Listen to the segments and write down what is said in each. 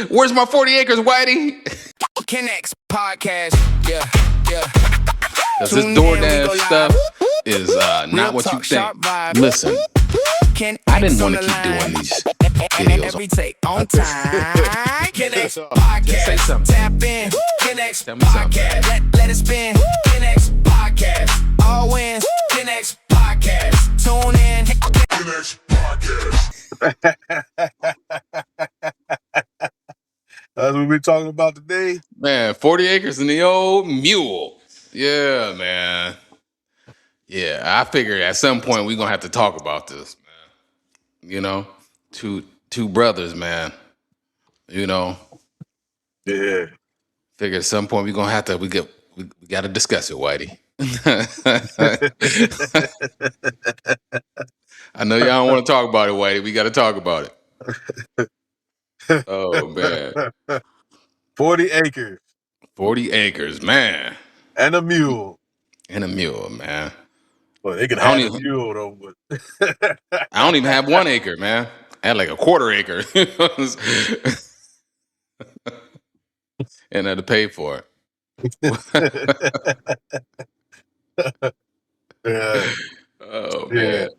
Where's my 40 acres, Whitey? Connects podcast. Yeah. Because this DoorDash stuff is not what you think. Listen, I didn't want to keep doing these videos. Every take on time. Connects podcast. Say something. Tap in. Connects Tell me something. podcast. Let it spin. Connects podcast. All wins. Connects podcast. Tune in. Connects podcast. That's what we're talking about today. Man, 40 acres in the old Mule. Yeah, man. Yeah, I figured at some point we're going to have to talk about this, man. You know, two brothers, man. You know, Yeah. figure at some point we're going to have to, we got to discuss it, Whitey. I know y'all don't want to talk about it, Whitey. We got to talk about it. Oh, man. 40 acres. 40 acres, man. And a mule. And a mule, man. Well, they can have a mule, though. But I don't even have 1 acre, man. I had like a quarter acre. And I had to pay for it. Yeah. Oh, man.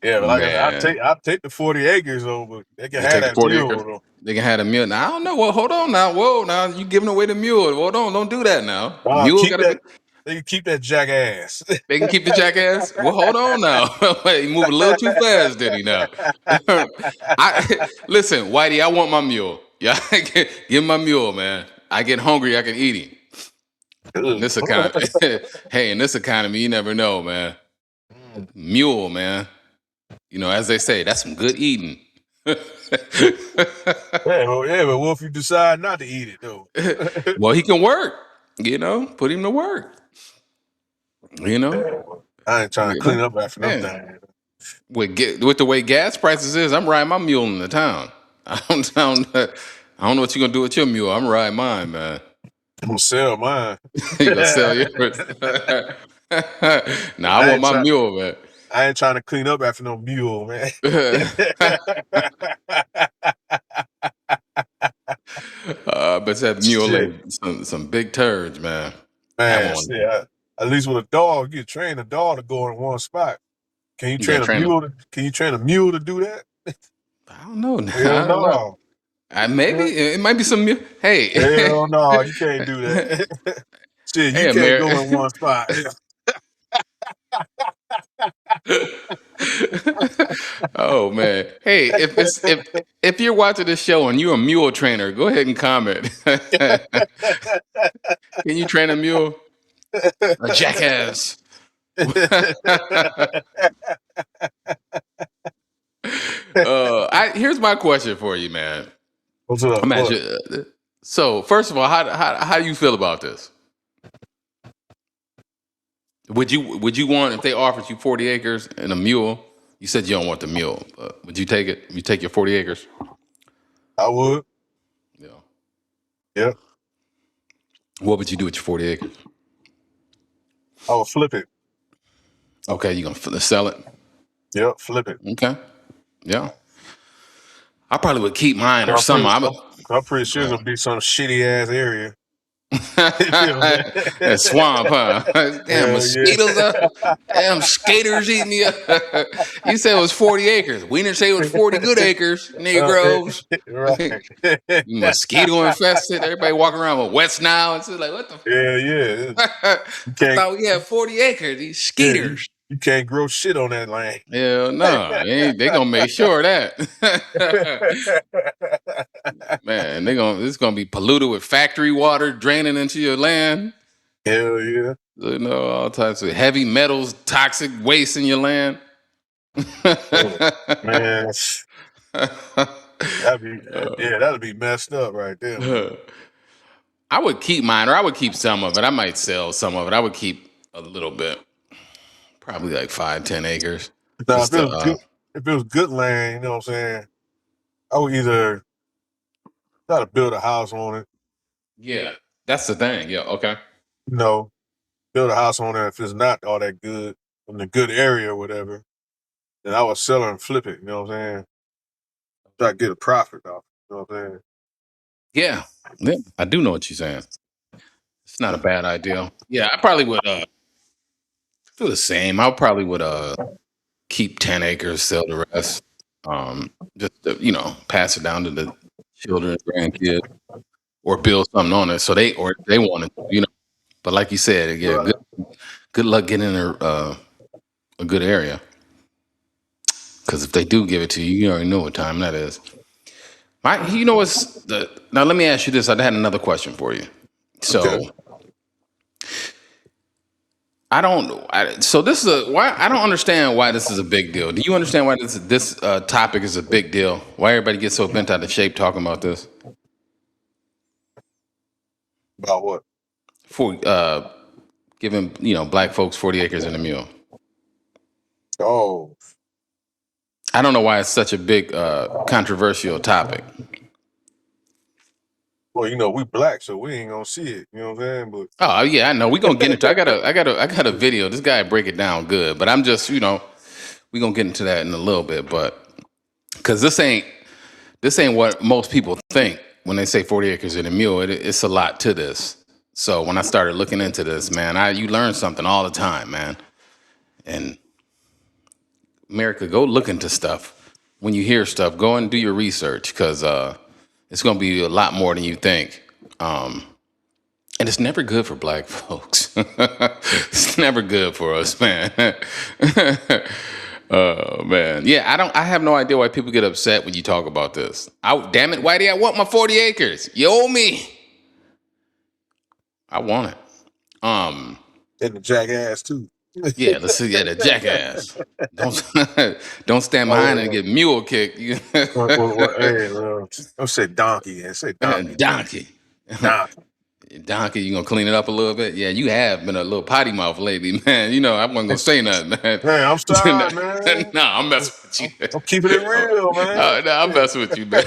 Yeah, but like I'll take the 40 acres over. They can have that mule. Though. They can have a mule. Now I don't know. Well, hold on now. Whoa, now you giving away the mule. Hold on, don't do that now. Mule gotta be. They can keep that jackass. They can keep the jackass. Well, hold on now. He moved a little too fast, did he? Now, listen, Whitey. I want my mule. Yeah, give me my mule, man. I get hungry, I can eat him. In this economy, hey, in this economy, you never know, man. Mule, man. You know, as they say, that's some good eating. yeah, but what if you decide not to eat it, though? Well, he can work. You know, put him to work. You know, I ain't trying to clean up after nothing. With the way gas prices is, I'm riding my mule in the town. I don't know what you're gonna do with your mule. I'm riding mine, man. I'm gonna sell mine. You gonna sell yours? Nah, I want my mule, man. I ain't trying to clean up after no mule, man. But that mule laid some big turds, man. Man, at least with a dog, you train a dog to go in one spot. Can you train a mule? Can you train a mule to do that? I don't know. Hell no. Maybe it might be some mule. Hey, hell no, you can't do that. Shit, you can't go in one spot. Oh man! Hey, if you're watching this show and you're a mule trainer, go ahead and comment. Can you train a mule? A jackass. Here's my question for you, man. What's up? So, first of all, how do you feel about this? Would you want, if they offered you 40 acres and a mule? You said you don't want the mule. Would you take it? You take your 40 acres? I would. Yeah. Yep. What would you do with your 40 acres? I would flip it. Okay, you gonna sell it? Yep, flip it. Okay. Yeah. I probably would keep mine or something. I'm pretty sure it's gonna be some shitty ass area. That swamp, huh? Damn mosquitoes up. Damn skaters eating you. You said it was 40 acres. We didn't say it was 40 good acres, Negroes. Right. Mosquito infested. Everybody walking around with wets now. It's like, what the Yeah. I thought we had 40 acres. These skeeters. You can't grow shit on that land. Hell no. They gonna make sure of that. Man, it's gonna be polluted with factory water draining into your land. Hell yeah. You know, all types of heavy metals, toxic waste in your land. Man. That'd be messed up right there. I would keep mine, or I would keep some of it. I might sell some of it. I would keep a little bit. Probably like 5-10 acres. Now, if it was good land, you know what I'm saying, I would either try to build a house on it. Yeah, that's the thing. Yeah, okay. Build a house on it if it's not all that good, in a good area or whatever. Then I would sell it and flip it, you know what I'm saying? Try to get a profit off, you know what I'm saying? Yeah, yeah, I do know what you're saying. It's not a bad idea. Yeah, I probably would do the same. I probably would keep 10 acres, sell the rest. Just to, pass it down to the children, grandkids, or build something on it. So they want it. But like you said, yeah, Right. good luck getting in a good area. Because if they do give it to you, you already know what time that is. You know what's the now? Let me ask you this. I had another question for you. Okay. So I don't. So this is why I don't understand why this is a big deal. Do you understand why this topic is a big deal? Why everybody gets so bent out of shape talking about this? About what? For giving black folks 40 acres and a mule. Oh, I don't know why it's such a big controversial topic. well, we black, so we ain't gonna see it. You know what I'm saying? But Oh yeah, I know. We're gonna get into. I got a video. This guy break it down good, but I'm just we're gonna get into that in a little bit, but because this ain't what most people think when they say 40 acres and a mule. It's a lot to this. So when I started looking into this, man, you learn something all the time, man. And America, go look into stuff. When you hear stuff, go and do your research because it's gonna be a lot more than you think. And it's never good for black folks. It's never good for us, man. Oh man, yeah. I have no idea why people get upset when you talk about this. Damn it, Whitey, I want my 40 acres. You owe me. I want it. and the jackass too. Yeah. Let's see. Yeah, the jackass. Don't don't stand behind and Oh, get mule kicked. hey, don't say donkey and say donkey. Donkey. Donkey. Donkey, you gonna clean it up a little bit? Yeah, you have been a little potty mouth lately, man. I wasn't gonna say nothing, man. Hey, I'm sorry, man. Nah, I'm messing with you. I'm keeping it real, man. Nah, I'm messing with you, man.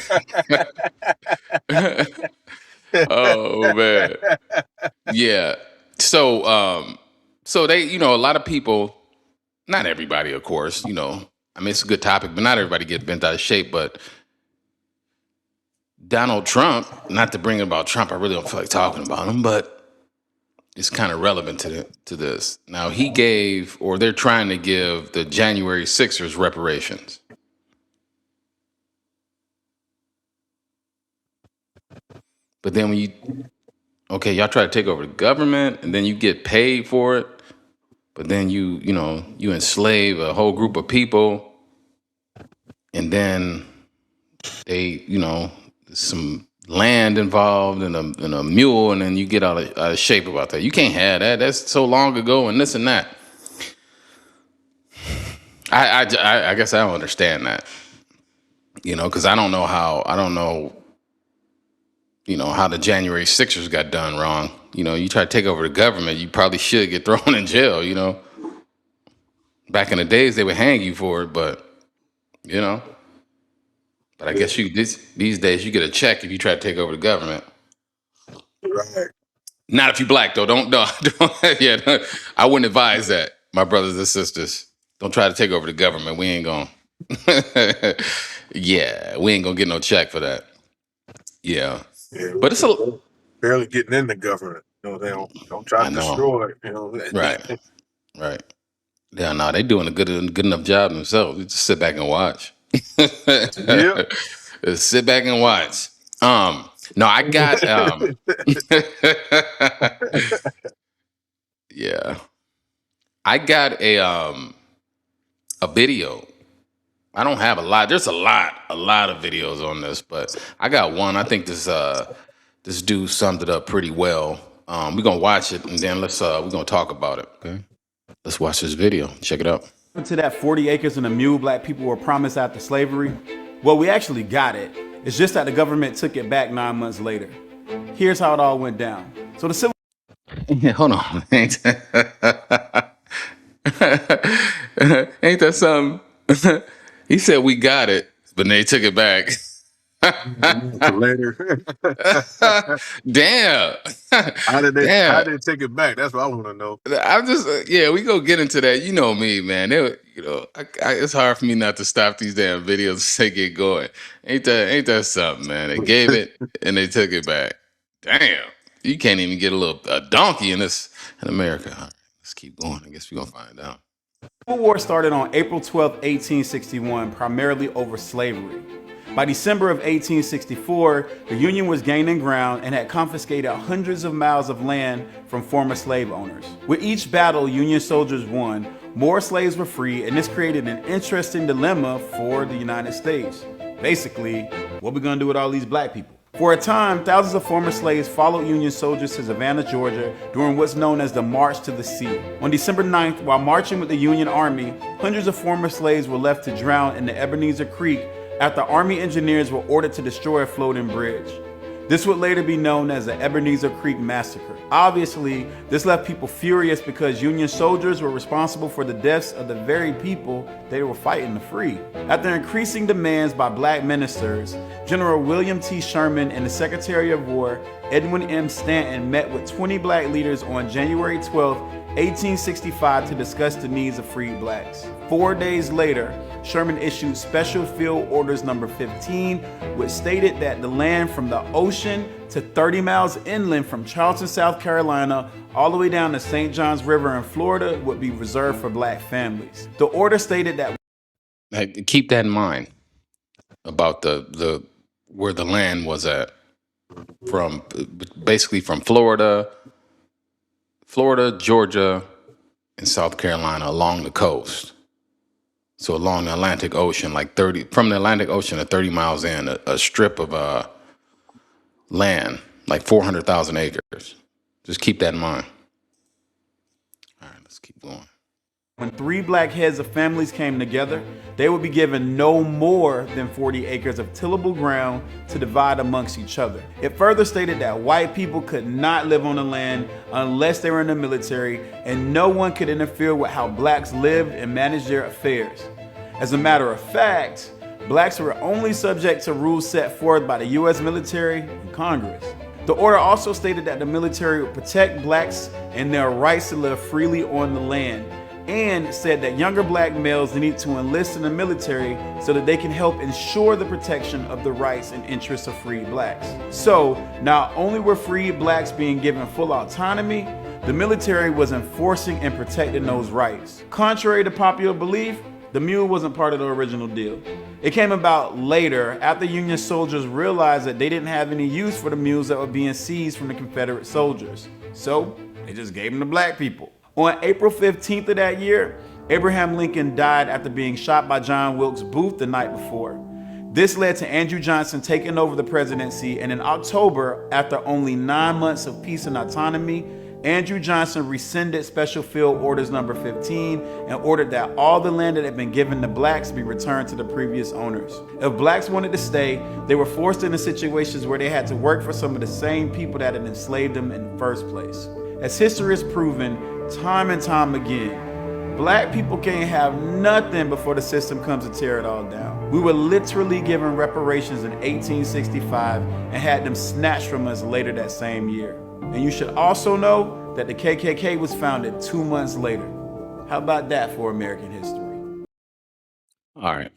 Oh man, yeah. So they, a lot of people, not everybody, of course. I mean, it's a good topic, but not everybody get bent out of shape. But Donald Trump, not to bring about Trump, I really don't feel like talking about him, but it's kind of relevant to this. Now he gave, or they're trying to give, the January Sixers reparations. But then y'all try to take over the government, and then you get paid for it. But then you enslave a whole group of people, and then they, some land involved and a mule, and then you get out of shape about that. You can't have that. That's so long ago, and this and that. I guess I don't understand that, because I don't know how how the January Sixers got done wrong. You try to take over the government, you probably should get thrown in jail. Back in the days, they would hang you for it, but I guess these days you get a check if you try to take over the government. Right. Not if you black though. Don't yeah. I wouldn't advise that, my brothers and sisters. Don't try to take over the government. We ain't gonna. Yeah, we ain't gonna get no check for that. Yeah, Yeah, but it's a. barely getting in the government. They don't try I to know. destroy it. Right. Right. Yeah, no, they doing a good enough job themselves. You just sit back and watch. Yep. Just sit back and watch. No, I got yeah. I got a video. I don't have a lot. There's a lot of videos on this, but I got one. I think this dude summed it up pretty well. We're gonna watch it and then we're gonna talk about it. Okay. Let's watch this video. Check it out. To that 40 acres and a mule black people were promised after slavery? Well, we actually got it. It's just that the government took it back 9 months later. Here's how it all went down. So the civil Yeah, hold on. Ain't that something? He said we got it, but they took it back. Later. Damn. How Damn. did they take it back? That's what I want to know. I'm just, yeah, we go get into that. You know me, man. It's hard for me not to stop these damn videos as they get going. Ain't that something, man? They gave it and they took it back. Damn. You can't even get a donkey in America. All right, let's keep going. I guess we're gonna find out. The Civil War started on April 12, 1861, primarily over slavery. By December of 1864, the Union was gaining ground and had confiscated hundreds of miles of land from former slave owners. With each battle Union soldiers won, more slaves were freed, and this created an interesting dilemma for the United States. Basically, what are we gonna do with all these black people? For a time, thousands of former slaves followed Union soldiers to Savannah, Georgia, during what's known as the March to the Sea. On December 9th, while marching with the Union Army, hundreds of former slaves were left to drown in the Ebenezer Creek after Army engineers were ordered to destroy a floating bridge. This would later be known as the Ebenezer Creek Massacre. Obviously, this left people furious because Union soldiers were responsible for the deaths of the very people they were fighting to free. After increasing demands by black ministers, General William T. Sherman and the Secretary of War, Edwin M. Stanton, met with 20 black leaders on January 12, 1865 to discuss the needs of freed blacks. 4 days later, Sherman issued Special Field Orders number 15, which stated that the land from the ocean to 30 miles inland from Charleston, South Carolina, all the way down to St. Johns River in Florida would be reserved for black families. The order stated that Keep that in mind about the where the land was at, from basically from Florida, Georgia, and South Carolina along the coast. So along the Atlantic Ocean, from the Atlantic Ocean to 30 miles in, a strip of land, like 400,000 acres. Just keep that in mind. All right, let's keep going. when 3 black heads of families came together, they would be given no more than 40 acres of tillable ground to divide amongst each other. It further stated that white people could not live on the land unless they were in the military, and no one could interfere with how blacks lived and managed their affairs. As a matter of fact, blacks were only subject to rules set forth by the U.S. military and Congress. The order also stated that the military would protect blacks and their rights to live freely on the land, and said that younger black males need to enlist in the military so that they can help ensure the protection of the rights and interests of freed blacks. So, not only were freed blacks being given full autonomy, the military was enforcing and protecting those rights. Contrary to popular belief, the mule wasn't part of the original deal. It came about later after Union soldiers realized that they didn't have any use for the mules that were being seized from the Confederate soldiers. So, they just gave them to black people. On April 15th of that year, Abraham Lincoln died after being shot by John Wilkes Booth the night before. This led to Andrew Johnson taking over the presidency, and in October, after only 9 months of peace and autonomy, Andrew Johnson rescinded Special Field Orders number 15 and ordered that all the land that had been given to blacks be returned to the previous owners. If blacks wanted to stay, they were forced into situations where they had to work for some of the same people that had enslaved them in the first place. As history has proven, time and time again, black people can't have nothing before the system comes to tear it all down. We were literally given reparations in 1865 and had them snatched from us later that same year. And you should also know that the KKK was founded 2 months later. How about that for American history? All right.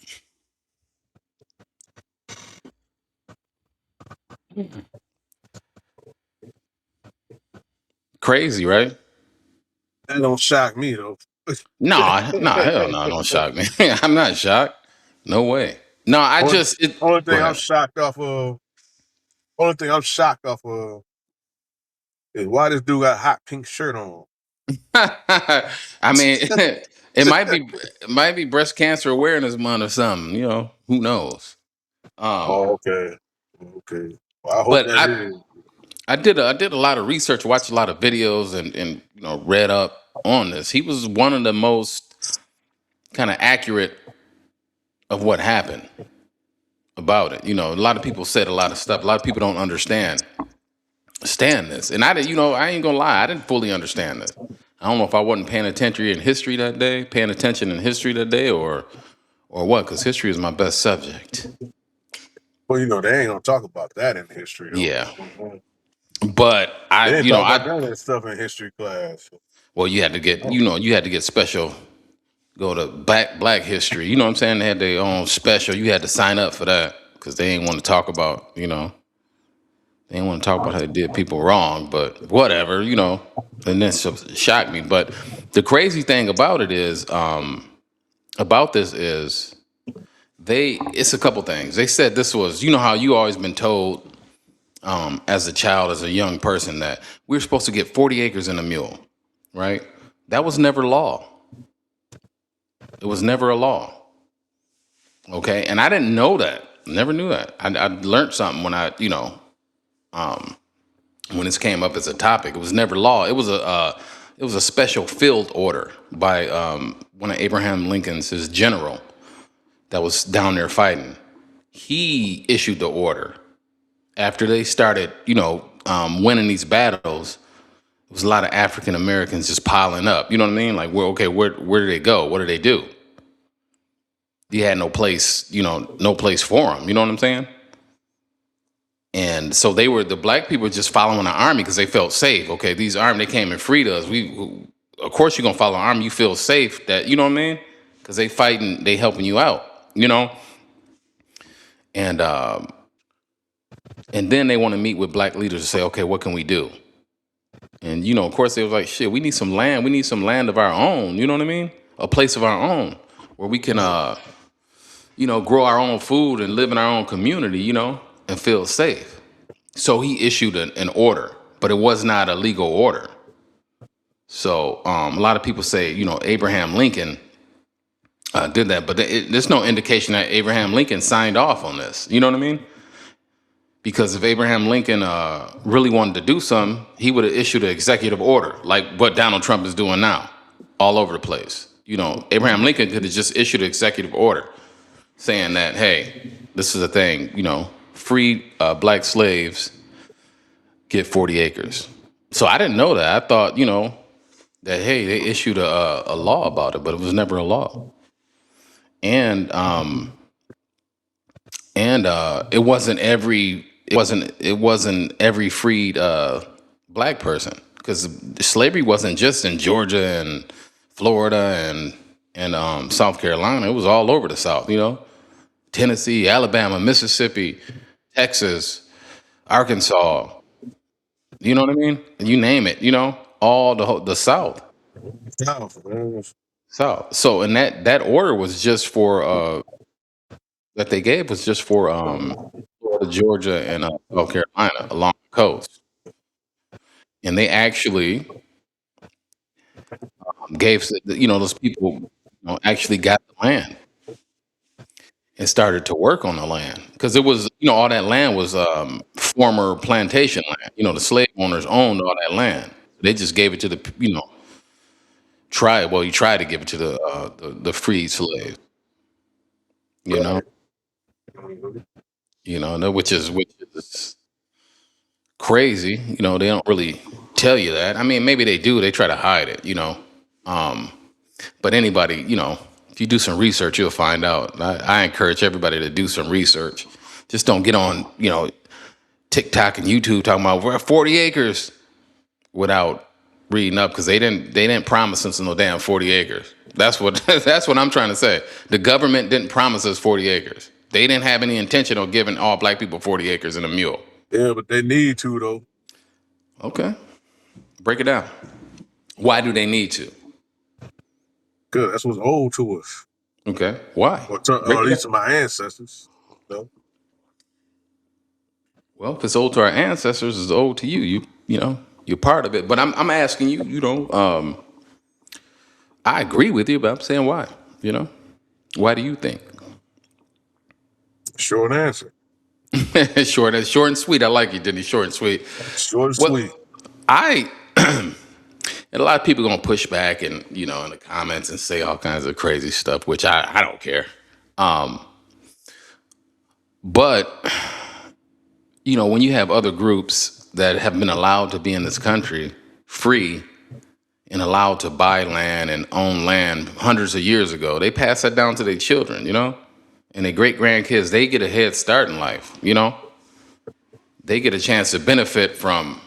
Crazy, right? That don't shock me though. Nah, hell no, don't shock me. I'm not shocked. No way. No, I Only, just it. only Go thing I'm ahead. shocked off of. Only thing I'm shocked off of is why this dude got a hot pink shirt on. I mean, it might be breast cancer awareness month or something. You know, who knows? Oh, okay. Well, I hope But that is. I did a lot of research, watched a lot of videos, and you know, read up on this. He was one of the most kind of accurate of what happened about it. You know, a lot of people said a lot of stuff. A lot of people don't understand this, and I didn't. You know, I ain't gonna lie, I didn't fully understand this. I don't know if I wasn't paying attention in history that day, or what, because history is my best subject. Well, they ain't gonna talk about that in history, though. Yeah, but They I, didn't you know, talk I about none of that stuff in history class. well, you had to get, you had to get special. Go to Black history. You know what I'm saying? They had their own special. You had to sign up for that because they ain't want to talk about, they didn't want to talk about how they did people wrong. But whatever, and that shocked me. But the crazy thing about it is, about this is it's a couple things. They said this was, how you always been told as a child, as a young person, that we're supposed to get 40 acres in a mule, right? That was never law. It was never a law. Okay, and I didn't know that. Never knew that. I learned something when when this came up as a topic. It was never law. It was a special field order by one of Abraham Lincoln's his general that was down there fighting. He issued the order after they started, winning these battles. There was a lot of African Americans just piling up. You know what I mean? Like, where do they go? What do they do? You had no place, no place for them. You know what I'm saying? And so the black people were just following the army because they felt safe. Okay, these army, they came and freed us. Of course, you're gonna follow the army. You feel safe that, you know what I mean? Because they fighting, they helping you out, And and then they want to meet with black leaders to say, okay, what can we do? And of course, they was like, shit, we need some land. We need some land of our own. You know what I mean? A place of our own where we can, grow our own food and live in our own community, and feel safe. So he issued an order, but it was not a legal order. So a lot of people say, Abraham Lincoln did that, but there's no indication that Abraham Lincoln signed off on this. You know what I mean? Because if Abraham Lincoln really wanted to do something, he would have issued an executive order, like what Donald Trump is doing now, all over the place. Abraham Lincoln could have just issued an executive order saying that, hey, this is a thing, free black slaves get 40 acres. So I didn't know that. I thought, that, hey, they issued a law about it, but it was never a law. And it wasn't every freed black person, because slavery wasn't just in Georgia and Florida and South Carolina. It was all over the South, Tennessee, Alabama, Mississippi, Texas, Arkansas. You know what I mean? You name it. All the South. South. So, and that order was just for that they gave was just for Florida, Georgia, and South Carolina along the coast, and they actually gave those people actually got the land and started to work on the land, because it was all that land was former plantation land. The slave owners owned all that land. They just gave it to the tried. Well, you tried to give it to the freed slaves. Which is crazy. They don't really tell you that. I mean, maybe they do. They try to hide it. But anybody, if you do some research, you'll find out. I encourage everybody to do some research. Just don't get on, TikTok and YouTube talking about we're 40 acres without reading up, because they didn't promise us no damn 40 acres. That's what that's what I'm trying to say. The government didn't promise us 40 acres. They didn't have any intention of giving all black people 40 acres in a mule. Yeah, but they need to, though. Okay. Break it down. Why do they need to? Good. That's what's old to us. Okay. Why? Or at least to my ancestors. No? Well, if it's old to our ancestors, it's old to you. You're part of it. But I'm asking you, I agree with you, but I'm saying why? Why do you think? Short answer. Short and sweet. I like it, Denny. Short and sweet. Short and sweet. And a lot of people gonna push back and in the comments and say all kinds of crazy stuff, which I don't care. But when you have other groups that have been allowed to be in this country free and allowed to buy land and own land hundreds of years ago, they pass that down to their children. and their great grandkids, they get a head start in life. They get a chance to benefit from,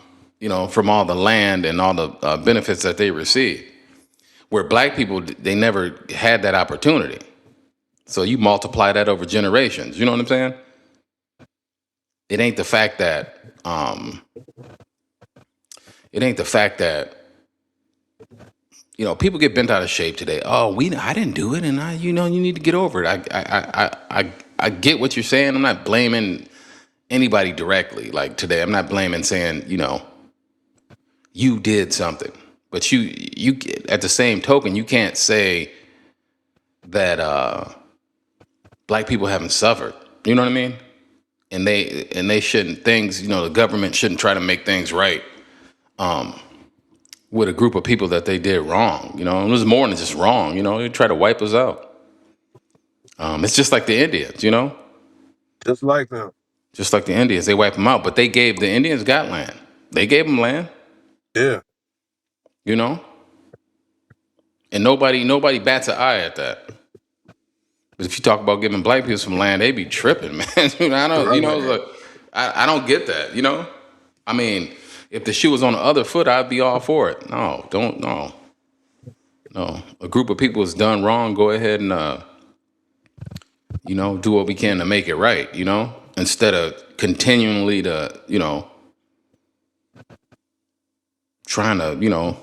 from all the land and all the benefits that they receive. Where black people, they never had that opportunity. So you multiply that over generations. You know what I'm saying? It ain't the fact that people get bent out of shape today. Oh, I didn't do it, and you need to get over it. I get what you're saying. I'm not blaming anybody directly. Like today, I'm not blaming saying you did something, but you at the same token, you can't say that black people haven't suffered. You know what I mean? And they shouldn't the government shouldn't try to make things right with a group of people that they did wrong. It was more than just wrong. They try to wipe us out. It's just like the Indians. Just like them. Just like the Indians, they wipe them out. But the Indians got land. They gave them land. Yeah. And nobody bats an eye at that. But if you talk about giving black people some land, they be tripping, man. I don't, I don't get that. I mean, if the shoe was on the other foot, I'd be all for it. No, no. A group of people is done wrong. Go ahead and do what we can to make it right. Instead of continually trying to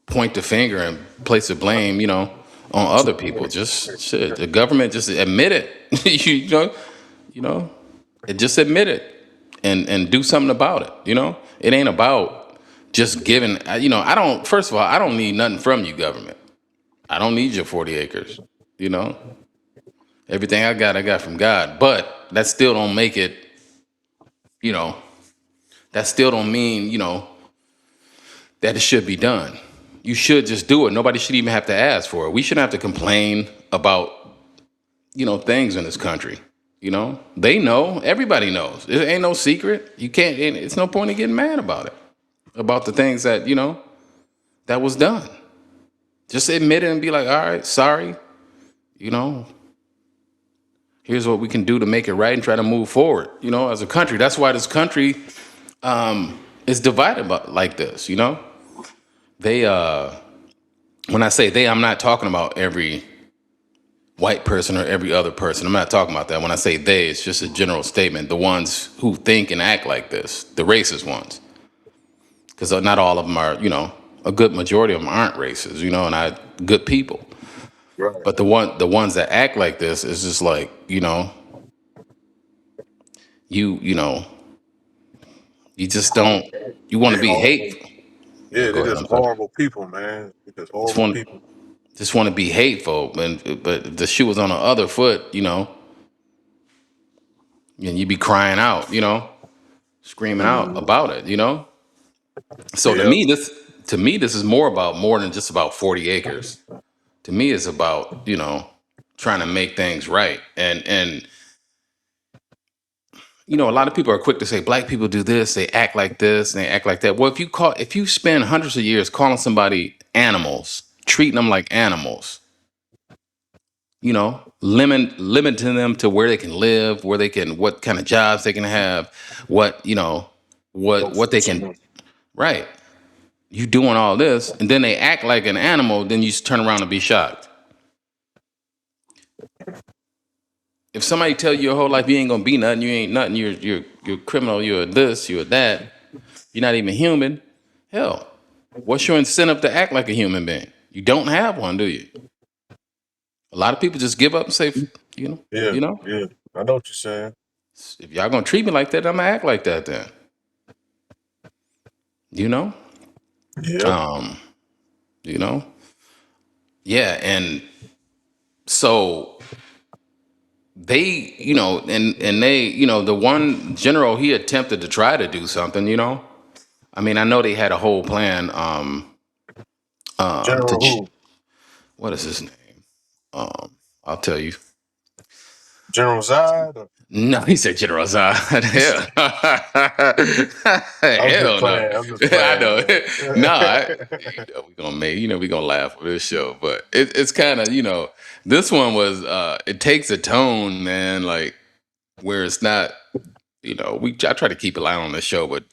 point the finger and place the blame on other people. Just shit. The government just admit it. Just admit it and do something about it. It ain't about just giving. First of all, I don't need nothing from you, government. I don't need your 40 acres. Everything I got from God. But that still don't make it. That still don't mean that it should be done. You should just do it. Nobody should even have to ask for it. We shouldn't have to complain about, things in this country. They know. Everybody knows. It ain't no secret. You can't. It's no point in getting mad about it. About the things that that was done. Just admit it and be like, all right, sorry. Here's what we can do to make it right and try to move forward. As a country. That's why this country is divided like this. They when I say they, I'm not talking about every white person or every other person. I'm not talking about that. When I say they, it's just a general statement. The ones who think and act like this, the racist ones, because not all of them are, a good majority of them aren't racist, and I good people. Right. But the ones that act like this is just like, you just don't. You want to be hateful. Yeah, Go they're ahead. just horrible people, man. They're just horrible people. Just want to be hateful, but if the shoe was on the other foot, and you be crying out, screaming out about it, So Yeah. to me, this is more than just about 40 acres. To me, it's about trying to make things right, and a lot of people are quick to say black people do this, they act like this, and they act like that. Well, if you spend hundreds of years calling somebody animals, treating them like animals, limiting them to where they can live, what kind of jobs they can have, what they can, right. You doing all this, and then they act like an animal, then you turn around and be shocked. If somebody tell you your whole life you ain't gonna be nothing, you ain't nothing, you're a criminal, you're this, you're that, you're not even human, hell, what's your incentive to act like a human being? You don't have one, do you? A lot of people just give up and say, Yeah. I know what you're saying. If y'all gonna treat me like that, I'm gonna act like that then. Yeah. Yeah, and so they, and they, the one general, he attempted to try to do something, I mean, I know they had a whole plan. General who? What is his name? I'll tell you. General Zod? No, he said General Zod. Hell, I'm just hell no. playing. I'm just I playing, know. man. Nah, we gonna we gonna laugh with this show, but it's kind of this one was it takes a tone, man, like where it's not I try to keep it light on the show, but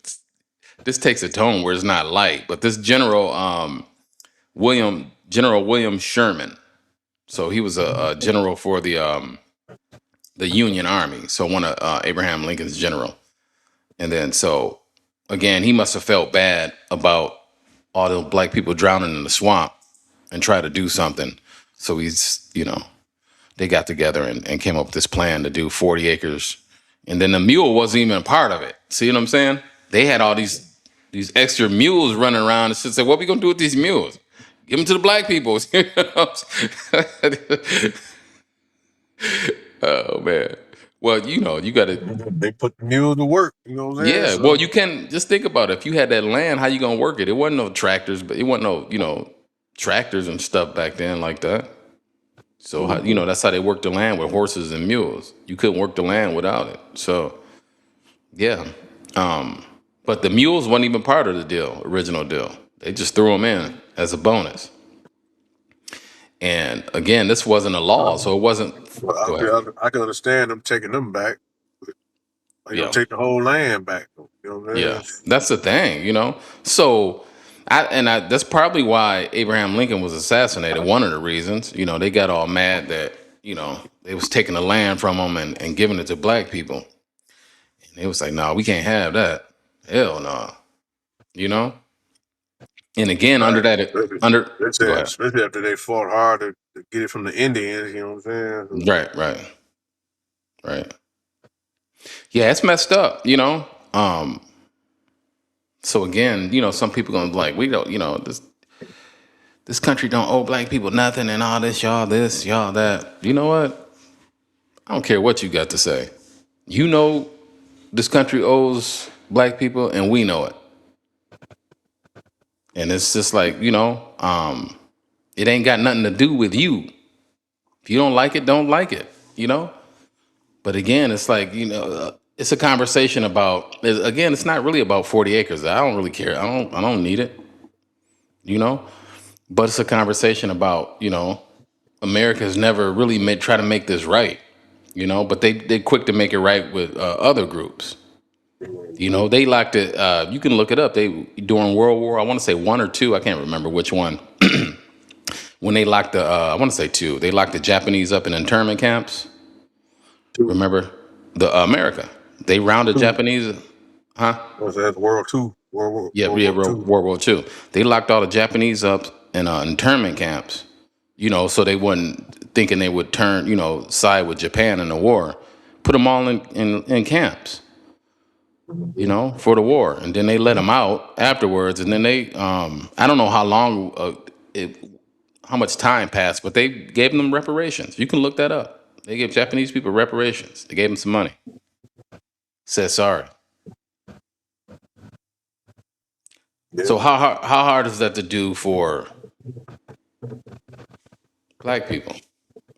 this takes a tone where it's not light. But this General William Sherman, so he was a general for the Union Army, so one of Abraham Lincoln's general. And then, so again, he must have felt bad about all the black people drowning in the swamp and try to do something. So they got together and came up with this plan to do 40 acres. And then the mule wasn't even a part of it. See what I'm saying? They had all these extra mules running around and said, what are we going to do with these mules? Give them to the black people. Oh, man. Well, you got to. They put the mule to work. You know what I'm saying? Yeah, well, So, you can just think about it. If you had that land, how you gonna work it? It wasn't no tractors, but it wasn't no tractors and stuff back then like that. So that's how they worked the land with horses and mules. You couldn't work the land without it. So yeah, but the mules wasn't even part of the original deal. They just threw them in as a bonus. And again, this wasn't a law, so it wasn't. well, Go ahead. I can understand them taking them back. They gonna Yeah. take the whole land back. You know what Yeah, I'm saying? that's the thing, So, that's probably why Abraham Lincoln was assassinated. One of the reasons, they got all mad that they was taking the land from them and giving it to black people, and they was like, "No, we can't have that. Hell no," you know. And again, under Right. that, under They go said, ahead. especially after they fought hard to get it from the Indians. You know what I'm saying? Right. Yeah, it's messed up. So again, some people gonna be like, we don't, this country don't owe black people nothing and all this, y'all that. You know what? I don't care what you got to say. This country owes black people and we know it. And it's just like, it ain't got nothing to do with you. If you don't like it, don't like it. But again, it's like, it's a conversation again, it's not really about 40 acres. I don't really care. I don't need it, you know? But it's a conversation about, America's never really try to make this right, but they quick to make it right with other groups. They locked it. You can look it up. They during World War, I want to say 1 or 2, I can't remember which one. When they locked I want to say 2. They locked the Japanese up in internment camps. Two, Remember the America? They rounded two. Japanese, huh? Was that World Two? Yeah, World War Two. World War II. They locked all the Japanese up in internment camps, so they wouldn't thinking they would turn, side with Japan in the war. Put them all in camps, for the war, and then they let them out afterwards. And then they, I don't know how long, how much time passed, but they gave them reparations. You can look that up. They gave Japanese people reparations. They gave them some money. Said sorry. Yeah. So how hard is that to do for black people?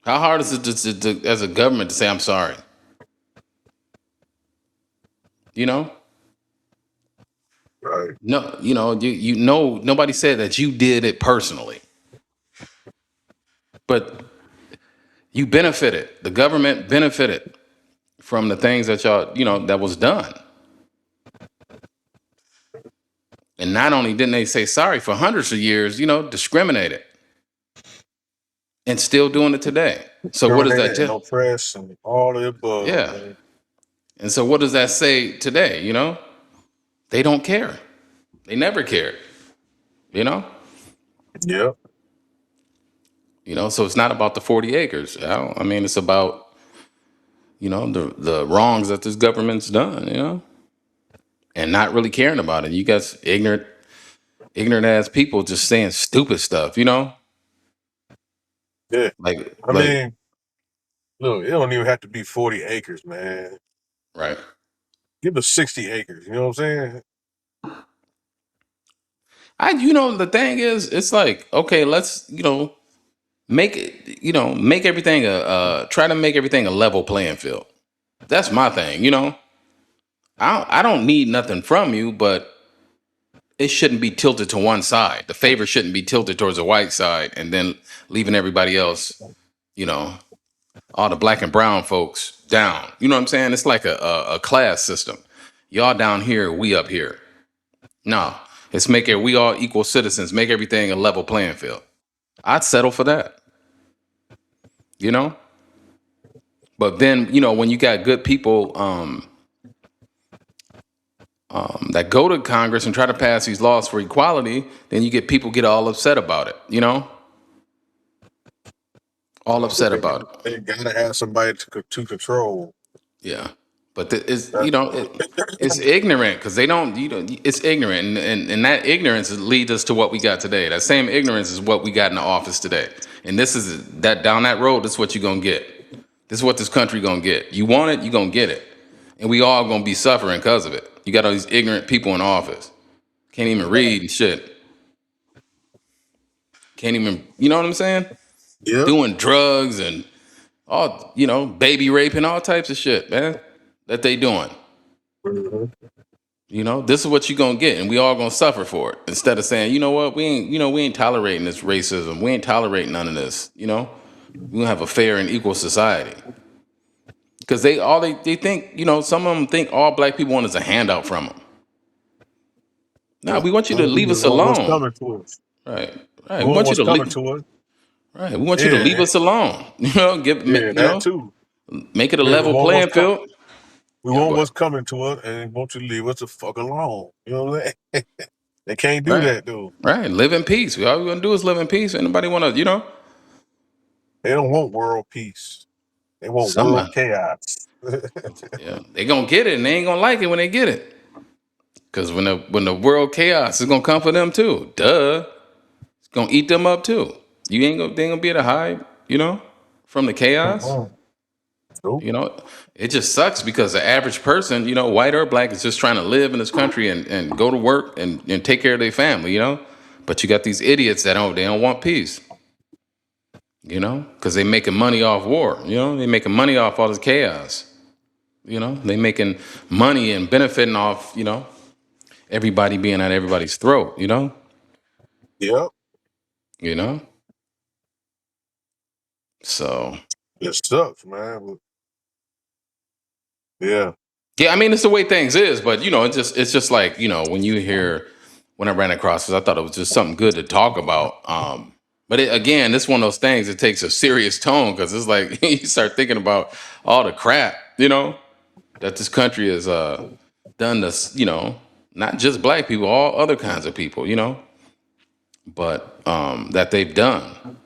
How hard is it as a government to say I'm sorry? You know, Right. no, nobody said that you did it personally, but you benefited. The government benefited from the things that y'all, that was done. And not only didn't they say sorry for hundreds of years, discriminated, and still doing it today. So what does that Discriminated and tell? oppressed and all of the above, Yeah. man. And so what does that say today? They don't care. They never cared. You know. Yep. So it's not about the 40 acres. I mean, it's about, the wrongs that this government's done, and not really caring about it. You guys ignorant ass people just saying stupid stuff. Yeah. Like, I mean, look, it don't even have to be 40 acres, man. right. Give us 60 acres. You know what I'm saying? The thing is, it's like, okay, let's, make it, make everything try to make everything a level playing field. That's my thing. I don't need nothing from you, but it shouldn't be tilted to one side. The favor shouldn't be tilted towards the white side, and then leaving everybody else, all the black and brown folks down. You know what I'm saying? It's like a class system. Y'all down here, we up here. No, let's make it. We all equal citizens. Make everything a level playing field. I'd settle for that. But then when you got good people that go to Congress and try to pass these laws for equality, then you get people get all upset about it. All upset about it. They gotta have somebody to control. Yeah, but it's ignorant because they don't. It's ignorant, and that ignorance leads us to what we got today. That same ignorance is what we got in the office today. And this is that down that road. This is what you're gonna get. This is what this country gonna get. You want it, you gonna get it, and we all gonna be suffering because of it. You got all these ignorant people in office, can't even read and shit. Can't even, you know what I'm saying? Yeah. Doing drugs and all, baby raping, all types of shit, man, that they doing. Mm-hmm. This is what you're gonna get, and we all gonna suffer for it. Instead of saying, you know what, we ain't tolerating this racism. We ain't tolerating none of this. We gonna have a fair and equal society. Because they think, some of them think all black people want is a handout from them. No, we want you to leave us alone. What's coming to us? Right. We want you to leave. Right. We want you to leave us alone. That too. Make it a level playing field. We want what's coming to us, and want you to leave us the fuck alone. You know what I'm saying? They can't do that, though. Right. Live in peace. All we're gonna do is live in peace. Anybody want to, They don't want world peace. They want world chaos. Yeah, they gonna get it, and they ain't gonna like it when they get it. Because when the world chaos is gonna come for them too, duh, it's gonna eat them up too. They ain't gonna be able to hide, from the chaos. Nope. It just sucks because the average person, white or black, is just trying to live in this country and go to work and take care of their family, But you got these idiots that they don't want peace, because they making money off war, they making money off all this chaos. They making money and benefiting off, everybody being at everybody's throat, Yep. So it sucks, man. Yeah. Yeah, I mean, it's the way things is, but it's just like, when you hear, when I ran across this, I thought it was just something good to talk about. But again, it's one of those things that takes a serious tone because it's like you start thinking about all the crap, that this country has done to, not just black people, all other kinds of people, but that they've done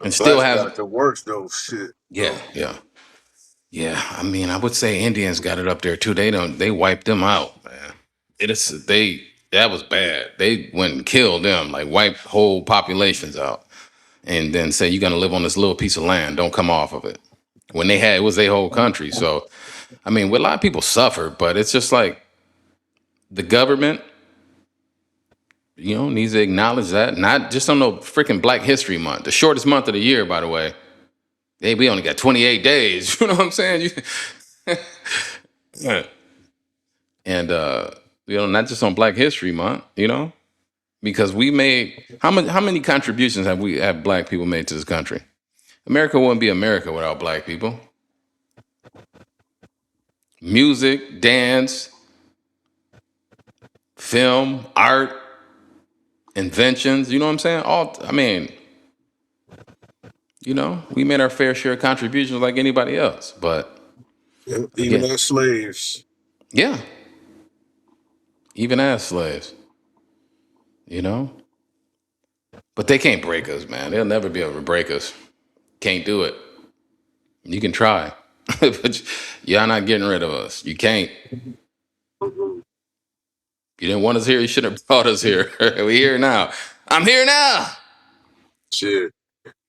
and still have the worst though. Shit. Yeah. I mean, I would say Indians got it up there too. They wiped them out, man. That was bad. They went and killed them, like wiped whole populations out, and then say you're gonna live on this little piece of land. Don't come off of it. When it was their whole country. So, I mean, a lot of people suffer, but it's just like the government, needs to acknowledge that. Not just on no freaking Black History Month, the shortest month of the year, by the way. Hey, we only got 28 days. You know what I'm saying? And not just on Black History Month, because we made how many contributions have black people made to this country? America wouldn't be America without black people. Music, dance, film, art, inventions, you know what I'm saying? We made our fair share of contributions like anybody else, but even as slaves. Yeah. Even as slaves. But they can't break us, man. They'll never be able to break us. Can't do it. You can try, but y'all not getting rid of us. You can't. You didn't want us here. You should have brought us here. We're here now. I'm here now. Shit.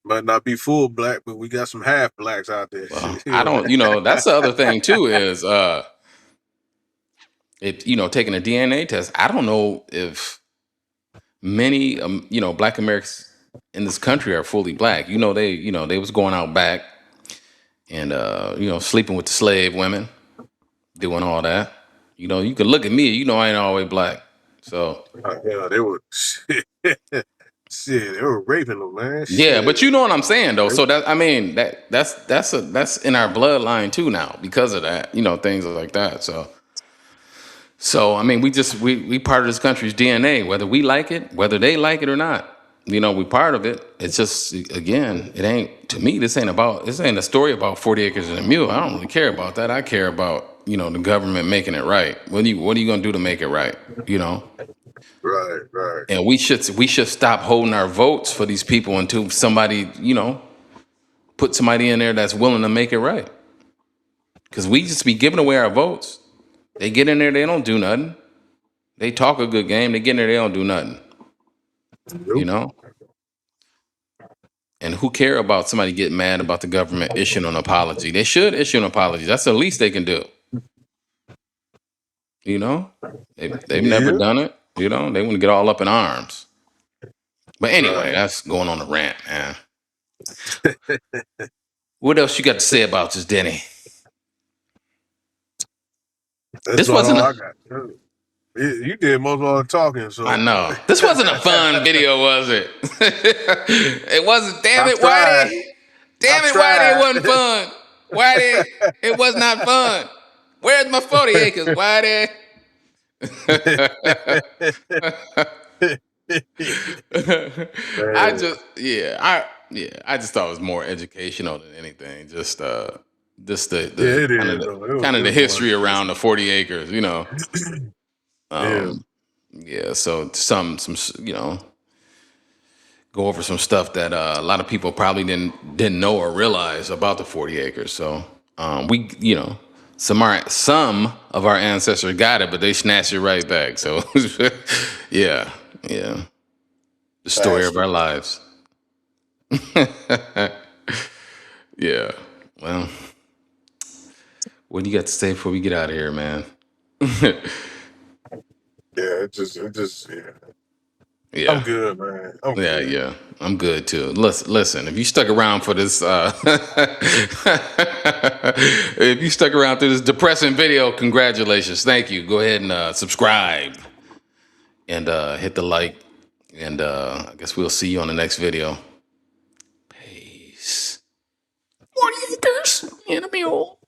Might not be full black, but we got some half blacks out there. Well, I don't, that's the other thing too is, taking a DNA test. I don't know if many, Black Americans in this country are fully black. They was going out back and sleeping with the slave women, doing all that. You can look at me. I ain't always black. So Yeah, they were shit. Shit, they were raping them, man. yeah, but Shit. you know what I'm saying though. So that's in our bloodline too now because of that. Things like that. So I mean, we part of this country's DNA, whether we like it, whether they like it or not. We part of it. It's just again, it ain't to me. This ain't a story about 40 acres and a mule. I don't really care about that. I care about the government making it right. What are you gonna do to make it right? Right. And we should stop holding our votes for these people until somebody put somebody in there that's willing to make it right. Because we just be giving away our votes. They get in there, they don't do nothing. They talk a good game. They get in there, they don't do nothing. Nope. And who care about somebody getting mad about the government issuing an apology? They should issue an apology. That's the least they can do. They've never Yeah. done it. They want to get all up in arms. But anyway, Right. that's going on a rant, man. What else you got to say about this, Denny? That's This about wasn't all a, I got. You did most of all the talking, so I know. This wasn't a fun video, was it? It wasn't. Damn I it, tried. Whitey. Damn I it, Whitey. It tried. wasn't fun. Whitey, it was not fun. Where's my 40 acres, Whitey? I Man. just, I just thought it was more educational than anything. Just the Yeah, it is though. kind of It the was more history around educational. the 40 acres, Yeah. Yeah, so some go over some stuff that a lot of people probably didn't know or realize about the 40 acres. So we some of our ancestors got it, but they snatched it right back. So yeah, the story of our Bastards. lives. Yeah. Well, what do you got to say before we get out of here, man? Yeah, yeah. I'm Yeah. good, man. I'm good. Yeah, I'm good too. Listen, if you stuck around for this, if you stuck around through this depressing video, congratulations. Thank you. Go ahead and subscribe and hit the like, and I guess we'll see you on the next video. Peace. 40 acres and a mule.